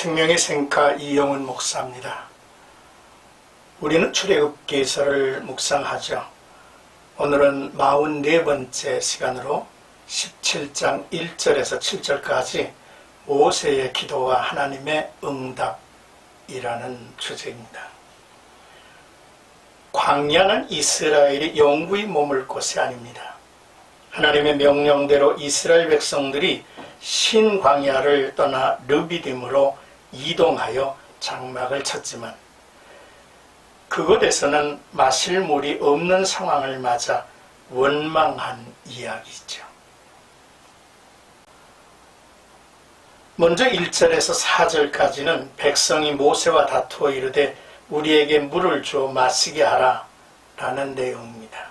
생명의 생가 이영훈 목사입니다. 우리는 출애굽기서를 묵상하죠. 오늘은 44번째 시간으로 17장 1절에서 7절까지 모세의 기도와 하나님의 응답이라는 주제입니다. 광야는 이스라엘이 영구히 머물 곳이 아닙니다. 하나님의 명령대로 이스라엘 백성들이 신광야를 떠나 르비딤으로 이동하여 장막을 쳤지만 그곳에서는 마실 물이 없는 상황을 맞아 원망한 이야기죠. 먼저 1절에서 4절까지는 백성이 모세와 다투어 이르되 우리에게 물을 주어 마시게 하라 라는 내용입니다.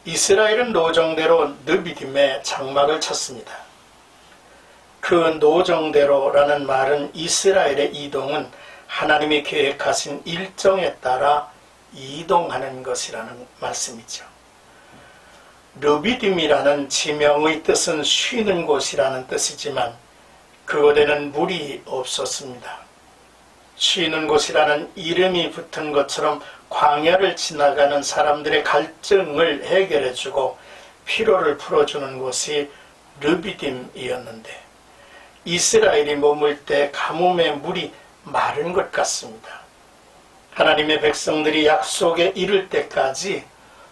이스라엘은 노정대로 르비딤에 장막을 쳤습니다. 그 노정대로라는 말은 이스라엘의 이동은 하나님이 계획하신 일정에 따라 이동하는 것이라는 말씀이죠. 르비딤이라는 지명의 뜻은 쉬는 곳이라는 뜻이지만 그곳에는 물이 없었습니다. 쉬는 곳이라는 이름이 붙은 것처럼 광야를 지나가는 사람들의 갈증을 해결해주고 피로를 풀어주는 곳이 르비딤이었는데 이스라엘이 머물 때 가뭄에 물이 마른 것 같습니다. 하나님의 백성들이 약속에 이를 때까지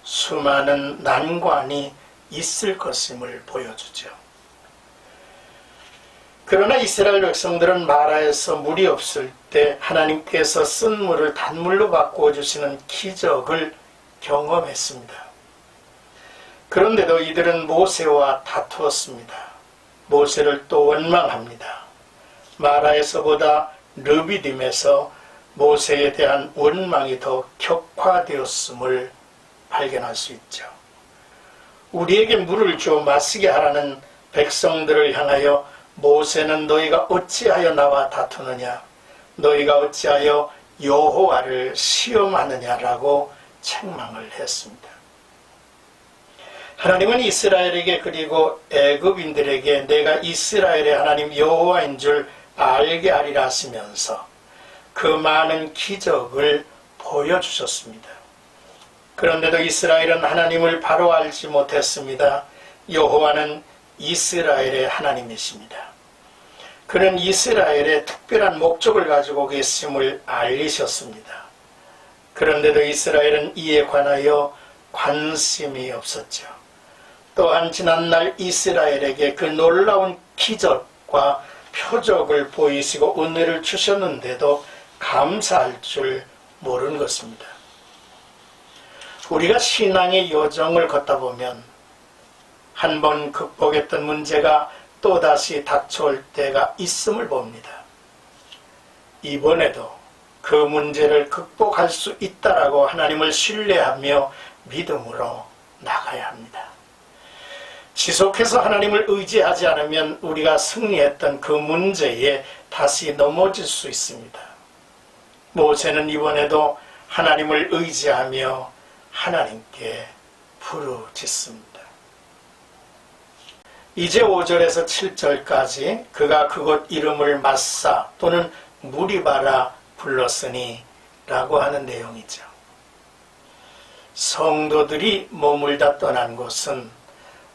수많은 난관이 있을 것임을 보여주죠. 그러나 이스라엘 백성들은 마라에서 물이 없을 때 하나님께서 쓴 물을 단물로 바꾸어 주시는 기적을 경험했습니다. 그런데도 이들은 모세와 다투었습니다. 모세를 또 원망합니다. 마라에서보다 르비딤에서 모세에 대한 원망이 더 격화되었음을 발견할 수 있죠. 우리에게 물을 주어 마시게 하라는 백성들을 향하여 모세는 너희가 어찌하여 나와 다투느냐, 너희가 어찌하여 여호와를 시험하느냐라고 책망을 했습니다. 하나님은 이스라엘에게 그리고 애굽인들에게 내가 이스라엘의 하나님 여호와인 줄 알게 하리라 하시면서 그 많은 기적을 보여주셨습니다. 그런데도 이스라엘은 하나님을 바로 알지 못했습니다. 여호와는 이스라엘의 하나님이십니다. 그는 이스라엘의 특별한 목적을 가지고 계심을 알리셨습니다. 그런데도 이스라엘은 이에 관하여 관심이 없었죠. 또한 지난날 이스라엘에게 그 놀라운 기적과 표적을 보이시고 은혜를 주셨는데도 감사할 줄 모르는 것입니다. 우리가 신앙의 여정을 걷다 보면 한 번 극복했던 문제가 또다시 닥쳐올 때가 있음을 봅니다. 이번에도 그 문제를 극복할 수 있다라고 하나님을 신뢰하며 믿음으로 나가야 합니다. 지속해서 하나님을 의지하지 않으면 우리가 승리했던 그 문제에 다시 넘어질 수 있습니다. 모세는 이번에도 하나님을 의지하며 하나님께 부르짖습니다. 이제 5절에서 7절까지 그가 그곳 이름을 마사 또는 무리바라 불렀으니 라고 하는 내용이죠. 성도들이 머물다 떠난 곳은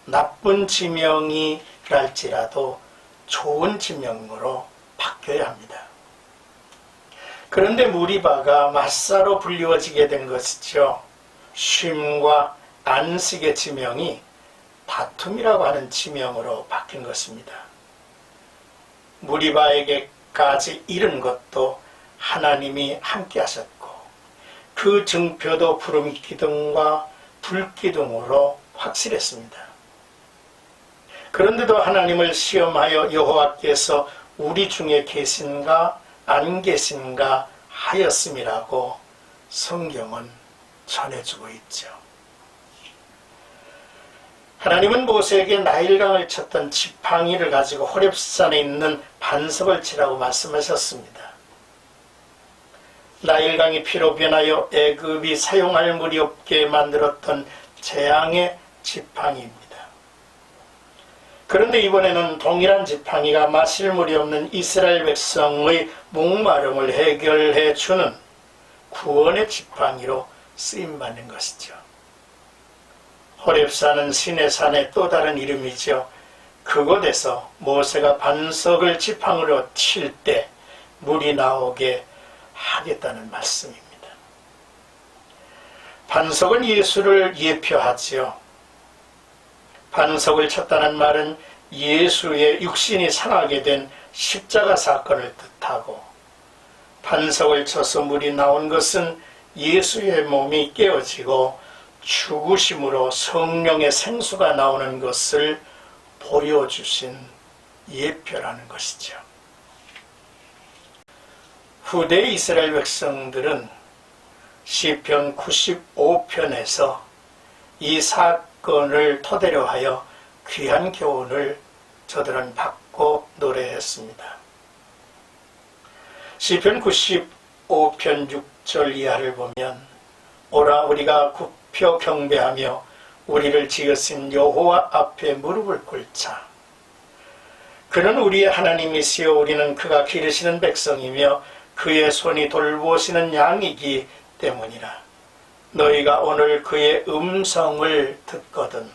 나쁜 지명이랄지라도 좋은 지명으로 바뀌어야 합니다. 그런데 무리바가 마사로 불리워지게 된 것이죠. 쉼과 안식의 지명이 다툼이라고 하는 지명으로 바뀐 것입니다. 무리바에게까지 이른 것도 하나님이 함께 하셨고 그 증표도 구름 기둥과 불 기둥으로 확실했습니다. 그런데도 하나님을 시험하여 여호와께서 우리 중에 계신가 안 계신가 하였음이라고 성경은 전해주고 있죠. 하나님은 모세에게 나일강을 쳤던 지팡이를 가지고 호렙산에 있는 반석을 치라고 말씀하셨습니다. 나일강이 피로 변하여 애굽이 사용할 물이 없게 만들었던 재앙의 지팡이입니다. 그런데 이번에는 동일한 지팡이가 마실 물이 없는 이스라엘 백성의 목마름을 해결해 주는 구원의 지팡이로 쓰임받는 것이죠. 호렙산은 신의 산의 또 다른 이름이죠. 그곳에서 모세가 반석을 지팡이로 칠 때 물이 나오게 하겠다는 말씀입니다. 반석은 예수를 예표하지요. 반석을 쳤다는 말은 예수의 육신이 상하게 된 십자가 사건을 뜻하고, 반석을 쳐서 물이 나온 것은 예수의 몸이 깨어지고 죽으심으로 성령의 생수가 나오는 것을 보여주신 예표라는 것이죠. 후대 이스라엘 백성들은 시편 95편에서 이 사건을 토대로 하여 귀한 교훈을 저들은 받고 노래했습니다. 시편 95편 6절 이하를 보면, 오라 우리가 굽혀 경배하며 우리를 지으신 여호와 앞에 무릎을 꿇자. 그는 우리의 하나님이시요 우리는 그가 기르시는 백성이며 그의 손이 돌보시는 양이기 때문이라. 너희가 오늘 그의 음성을 듣거든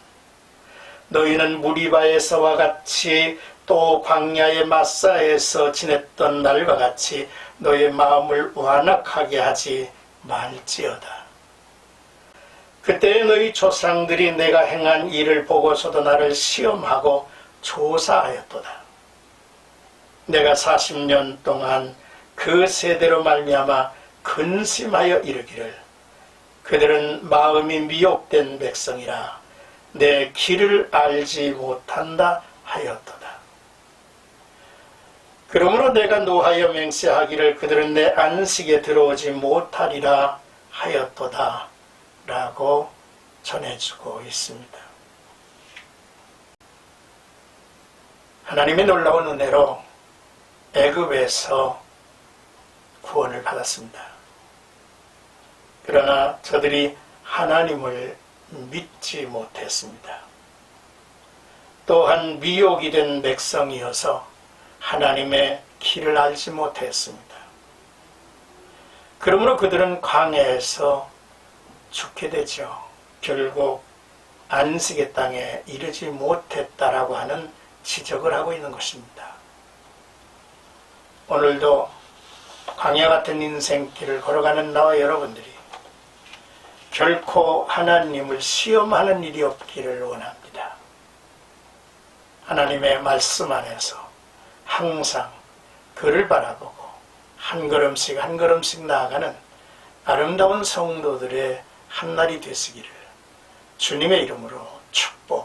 너희는 무리바에서와 같이 또 광야의 마사에서 지냈던 날과 같이 너의 마음을 완악하게 하지 말지어다. 그때 너희 조상들이 내가 행한 일을 보고서도 나를 시험하고 조사하였도다. 내가 40년 동안 그 세대로 말미암아 근심하여 이르기를, 그들은 마음이 미혹된 백성이라 내 길을 알지 못한다 하였도다. 그러므로 내가 노하여 맹세하기를 그들은 내 안식에 들어오지 못하리라 하였도다 라고 전해주고 있습니다. 하나님의 놀라운 은혜로 애굽에서 구원을 받았습니다. 그러나 저들이 하나님을 믿지 못했습니다. 또한 미혹이 된 백성이어서 하나님의 길을 알지 못했습니다. 그러므로 그들은 광야에서 죽게 되죠. 결국 안식의 땅에 이르지 못했다라고 하는 지적을 하고 있는 것입니다. 오늘도 광야 같은 인생길을 걸어가는 나와 여러분들이 결코 하나님을 시험하는 일이 없기를 원합니다. 하나님의 말씀 안에서 항상 그를 바라보고 한 걸음씩 한 걸음씩 나아가는 아름다운 성도들의 한날이 되시기를 주님의 이름으로 축복합니다.